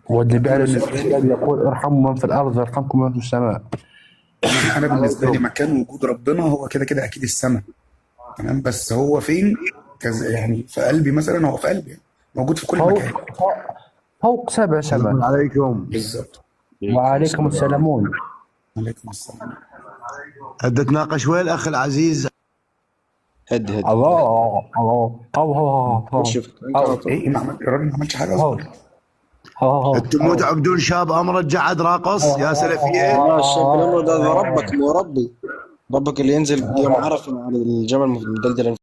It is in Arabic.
واللي انا بيعلن بالنسبه لي الكتاب يقول ارحموا من في الارض يرحمكم من في السماء. انا بالنسبه لي عليكم. مكان وجود ربنا هو كده كده اكيد السماء. تمام، بس هو فين؟ كذا يعني، في قلبي مثلا، هو في قلبي يعني. موجود في كل مكان. فوق سبع السلام سماء. عليكم. بالظبط. عليكم وعليكم السلام. السلامون. عليكم السلام. هدا تناقش وين الاخ العزيز؟ هدي هدي. الله الله الله وش الله شفت انت على طول؟ ايه، ما عمل الراجل ما عملش حاجه اصلا. الله الله انتم مو تعبدون شاب امرد قاعد راقص يا سلفيه؟ لا، الشاب الامر ده ربك مو ربي. ربك اللي ينزل يوم عرفه على الجبل مدلدل